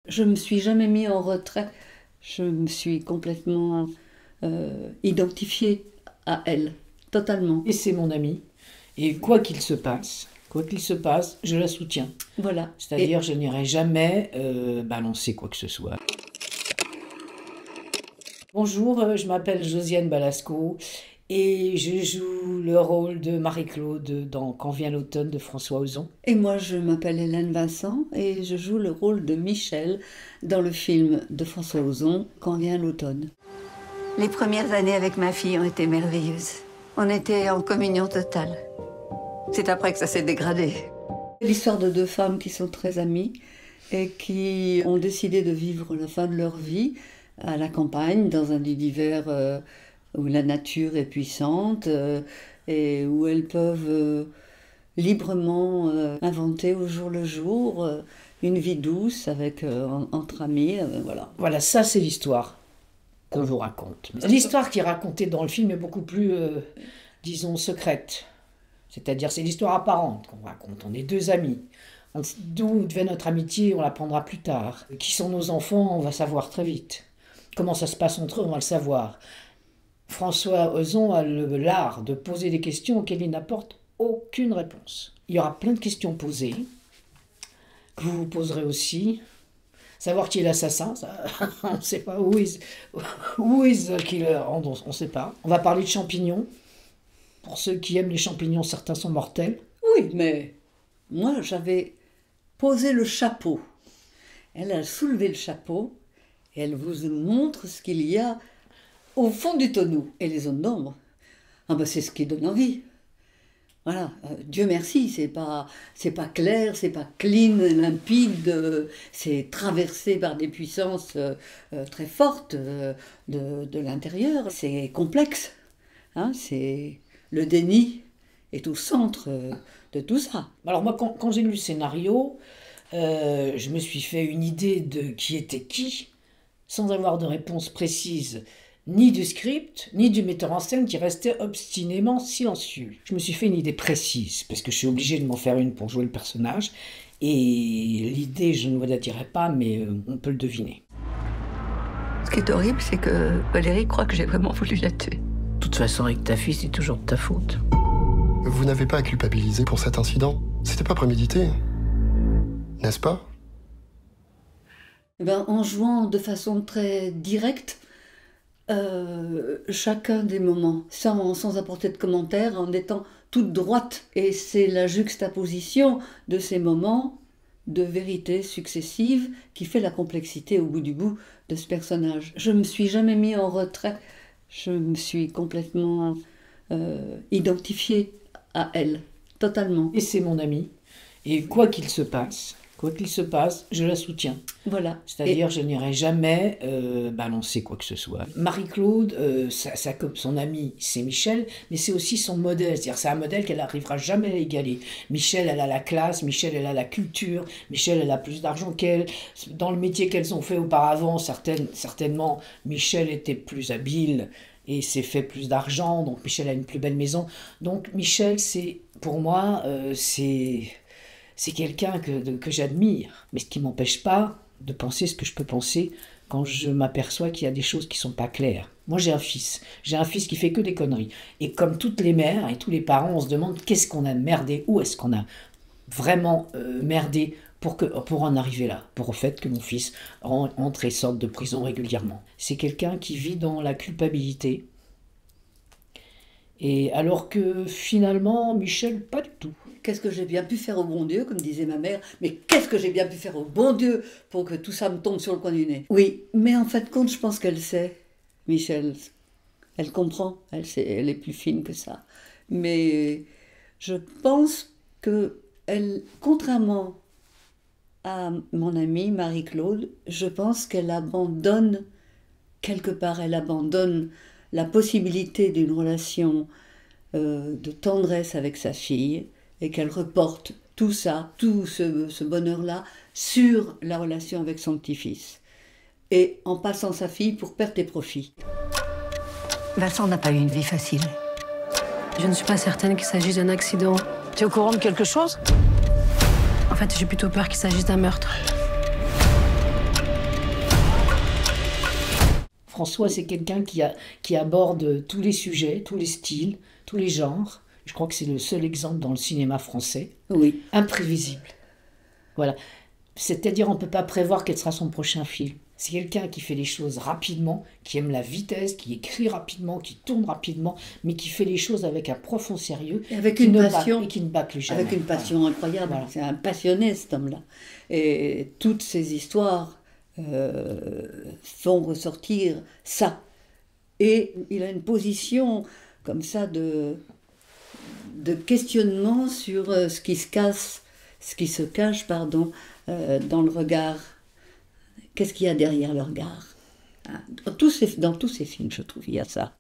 Je me suis jamais mis en retrait. Je me suis complètement identifiée à elle, totalement. Et c'est mon amie. Et quoi qu'il se passe, je la soutiens. Voilà. C'est-à-dire, je n'irai jamais balancer quoi que ce soit. Bonjour, je m'appelle Josiane Balasco et je joue le rôle de Marie-Claude dans Quand vient l'automne de François Ozon. Et moi, je m'appelle Hélène Vincent et je joue le rôle de Michel dans le film de François Ozon, Quand vient l'automne. Les premières années avec ma fille ont été merveilleuses. On était en communion totale. C'est après que ça s'est dégradé. L'histoire de deux femmes qui sont très amies et qui ont décidé de vivre la fin de leur vie à la campagne, dans un univers où la nature est puissante et où elles peuvent librement inventer au jour le jour une vie douce avec, entre amis. Voilà. Voilà, ça c'est l'histoire qu'on vous raconte. L'histoire qui est racontée dans le film est beaucoup plus, disons, secrète. C'est-à-dire, c'est l'histoire apparente qu'on raconte. On est deux amis. D'où devait notre amitié, on l'apprendra plus tard. Qui sont nos enfants, on va savoir très vite. Comment ça se passe entre eux, on va le savoir. François Ozon a l'art de poser des questions auxquelles il n'apporte aucune réponse. Il y aura plein de questions posées, que vous vous poserez aussi. Savoir qui est l'assassin, ça, on ne sait pas. Who is the killer, on ne sait pas. On va parler de champignons. Pour ceux qui aiment les champignons, certains sont mortels. Oui, mais moi, j'avais posé le chapeau. Elle a soulevé le chapeau et elle vous montre ce qu'il y a au fond du tonneau. Et les zones d'ombre, ah ben c'est ce qui donne envie. Voilà, Dieu merci, c'est pas clair, c'est pas clean, limpide, c'est traversé par des puissances très fortes de l'intérieur. C'est complexe, hein, c'est... Le déni est au centre de tout ça. Alors moi, quand j'ai lu le scénario, je me suis fait une idée de qui était qui, sans avoir de réponse précise, ni du script, ni du metteur en scène qui restait obstinément silencieux. Je me suis fait une idée précise, parce que je suis obligée de m'en faire une pour jouer le personnage, et l'idée, je ne vous la dirai pas, mais on peut le deviner. Ce qui est horrible, c'est que Valérie croit que j'ai vraiment voulu la tuer. De toute façon, avec ta fille, c'est toujours de ta faute. Vous n'avez pas à culpabiliser pour cet incident. C'était pas prémédité. N'est-ce pas? Eh ben, en jouant de façon très directe, chacun des moments, sans apporter de commentaires, en étant toute droite. Et c'est la juxtaposition de ces moments de vérité successive qui fait la complexité au bout du bout de ce personnage. Je me suis jamais mis en retrait. Je me suis complètement identifiée à elle, totalement. Et c'est mon amie. Et quoi qu'il se passe, je la soutiens. Voilà. C'est-à-dire, je n'irai jamais balancer quoi que ce soit. Marie-Claude, son amie, c'est Michel, mais c'est aussi son modèle. C'est-à-dire, c'est un modèle qu'elle n'arrivera jamais à égaler. Michel, elle a la classe, Michel, elle a la culture, Michel, elle a plus d'argent qu'elle. Dans le métier qu'elles ont fait auparavant, certainement, Michel était plus habile et s'est fait plus d'argent, donc Michel a une plus belle maison. Donc Michel, pour moi, c'est quelqu'un que j'admire, mais ce qui ne m'empêche pas de penser ce que je peux penser quand je m'aperçois qu'il y a des choses qui ne sont pas claires. Moi, j'ai un fils qui fait que des conneries. Et comme toutes les mères et tous les parents, on se demande qu'est-ce qu'on a merdé, où est-ce qu'on a vraiment merdé pour en arriver là, pour le fait que mon fils entre et sorte de prison régulièrement. C'est quelqu'un qui vit dans la culpabilité, et alors que finalement, Michel, pas du tout. Qu'est-ce que j'ai bien pu faire au bon Dieu, comme disait ma mère, mais qu'est-ce que j'ai bien pu faire au bon Dieu pour que tout ça me tombe sur le coin du nez? Oui, mais en fait, compte, je pense qu'elle sait, Michel. Elle comprend, elle est plus fine que ça. Mais je pense que elle, contrairement à mon amie Marie-Claude, je pense qu'elle abandonne, quelque part, elle abandonne la possibilité d'une relation de tendresse avec sa fille, et qu'elle reporte tout ça, tout ce bonheur-là, sur la relation avec son petit-fils. Et en passant sa fille pour perte et profit. Vincent n'a pas eu une vie facile. Je ne suis pas certaine qu'il s'agisse d'un accident. Tu es au courant de quelque chose? En fait, j'ai plutôt peur qu'il s'agisse d'un meurtre. François, c'est quelqu'un qui aborde tous les sujets, tous les styles, tous les genres. Je crois que c'est le seul exemple dans le cinéma français. Oui. Imprévisible. Voilà. C'est-à-dire, on ne peut pas prévoir quel sera son prochain film. C'est quelqu'un qui fait les choses rapidement, qui aime la vitesse, qui écrit rapidement, qui tourne rapidement, mais qui fait les choses avec un profond sérieux. Et avec une passion. Et qui ne bâcle jamais. Avec une passion incroyable. Voilà. C'est un passionné, cet homme-là. Et toutes ces histoires font ressortir ça. Et il a une position comme ça de questionnement sur ce qui se cache, dans le regard. Qu'est-ce qu'il y a derrière le regard? Dans tous ces films, je trouve, il y a ça.